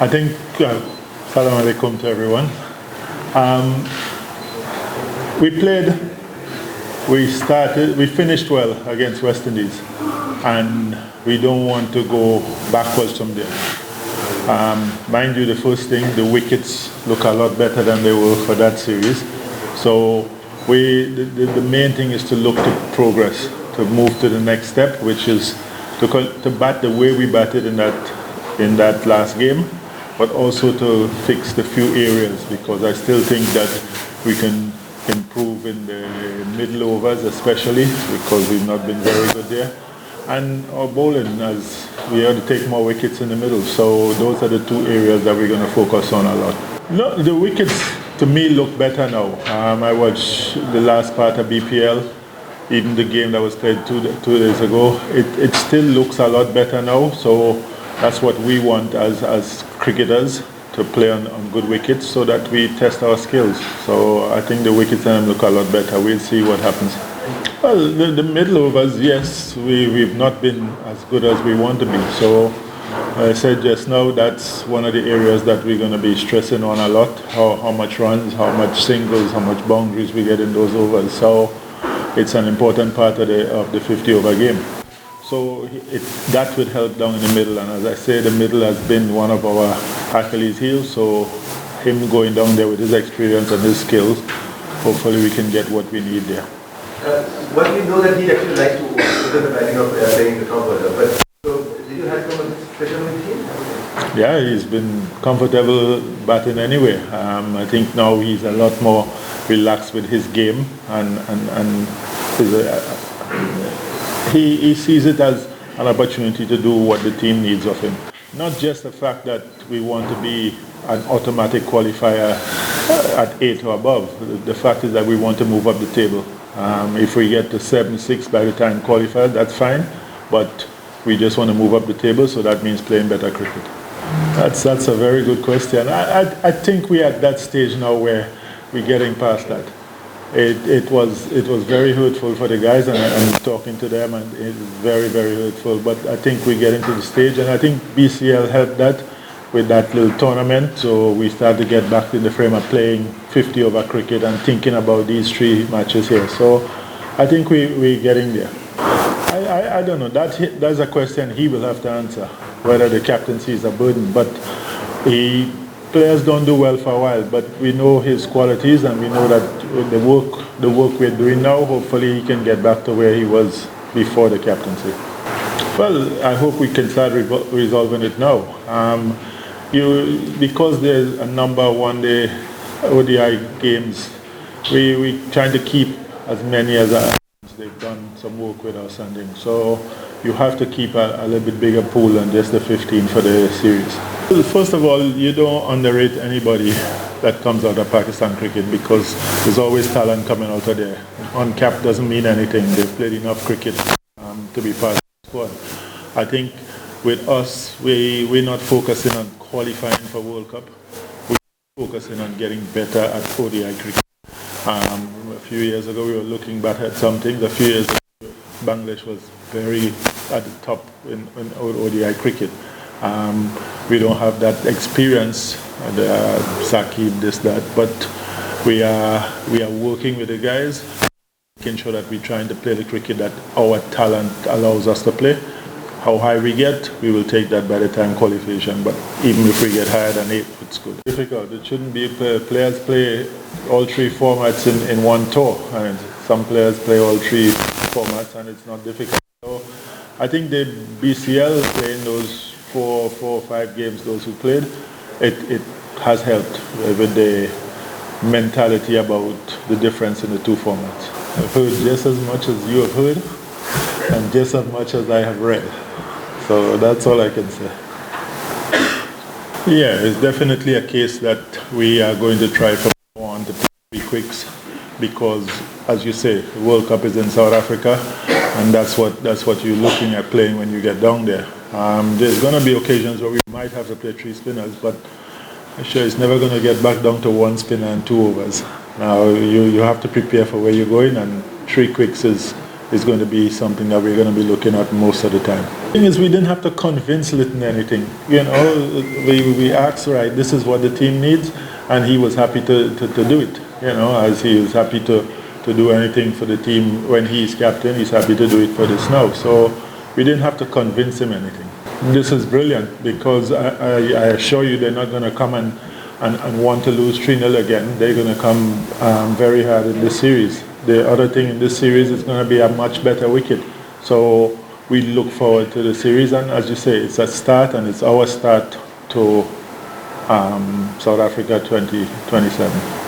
I think, salam alaikum to everyone. We finished well against West Indies, and we don't want to go backwards from there. Mind you, the first thing, the wickets look a lot better than they were for that series. So the main thing is to look to progress, to move to the next step, which is to bat the way we batted in that last game, but also to fix the few areas, because I still think that we can improve in the middle overs, especially because we've not been very good there. And our bowling, as we have to take more wickets in the middle. So those are the two areas that we're going to focus on a lot. No, the wickets to me look better now. I watched the last part of BPL, even the game that was played two days ago. It still looks a lot better now. So that's what we want as cricketers, to play on good wickets so that we test our skills. So I think the wickets look a lot better. We'll see what happens. Well, the middle overs, yes, we've not been as good as we want to be. So I said just now, that's one of the areas that we're going to be stressing on a lot, how much runs, how much singles, how much boundaries we get in those overs. So it's an important part of the 50-over game. So that would help down in the middle, and as I say, the middle has been one of our Achilles' heels, so him going down there with his experience and his skills, hopefully we can get what we need there. Well, we know that he actually likes to open the batting of playing the top order, but so did you have some special with him? Yeah, he's been comfortable batting anyway. I think now he's a lot more relaxed with his game, and he sees it as an opportunity to do what the team needs of him. Not just the fact that we want to be an automatic qualifier at 8 or above. The fact is that we want to move up the table. If we get to 7-6 by the time qualified, that's fine. But we just want to move up the table, so that means playing better cricket. That's a very good question. I think we're at that stage now where we're getting past that. It was very hurtful for the guys, and I'm talking to them, and it's very, very hurtful. But I think we're getting to the stage, and I think BCL helped that with that little tournament. So we start to get back in the frame of playing 50-over cricket and thinking about these 3 matches here. So I think we're getting there. I don't know. That's a question he will have to answer, whether the captaincy is a burden. But players don't do well for a while, but we know his qualities, and we know that with the work we're doing now, hopefully he can get back to where he was before the captaincy. Well, I hope we can start resolving it now. Because there's a number of one-day ODI games, we trying to keep as many as they've done some work with our sending. So you have to keep a little bit bigger pool than just the 15 for the series. First of all, you don't underrate anybody that comes out of Pakistan cricket, because there's always talent coming out of there. Uncapped doesn't mean anything. They've played enough cricket to be part of the squad. I think with us, we're not focusing on qualifying for World Cup. We're focusing on getting better at ODI cricket. A few years ago, we were looking back at some things. A few years ago, Bangladesh was very at the top in ODI cricket. We don't have that experience, Saqib, this, that, but we are working with the guys, making sure that we're trying to play the cricket that our talent allows us to play. How high we get, we will take that by the time qualification, but even if we get higher than 8, it's good. Difficult. It shouldn't be. Players play all 3 formats in one tour, and some players play all 3 formats, and it's not difficult. So I think the BCL playing those 4 or 5 games, those who played, it has helped with the mentality about the difference in the 2 formats. I've heard just as much as you have heard, and just as much as I have read. So that's all I can say. Yeah, it's definitely a case that we are going to try from now on to play 3 quicks, because, as you say, the World Cup is in South Africa, and that's what you're looking at playing when you get down there. There's going to be occasions where we might have to play 3 spinners, but I'm sure it's never going to get back down to 1 spinner and 2 overs. Now you have to prepare for where you're going, and 3 quicks is going to be something that we're going to be looking at most of the time. thing is, we didn't have to convince Litton anything. You know, we asked, right, this is what the team needs, and he was happy to do it. You know, as he was happy to do anything for the team when he's captain, he's happy to do it for this now. So we didn't have to convince him anything. This is brilliant because I assure you they're not going to come and want to lose 3-0 again. They're going to come very hard in this series. The other thing in this series is going to be a much better wicket. So we look forward to the series, and as you say, it's a start, and it's our start to South Africa 2027.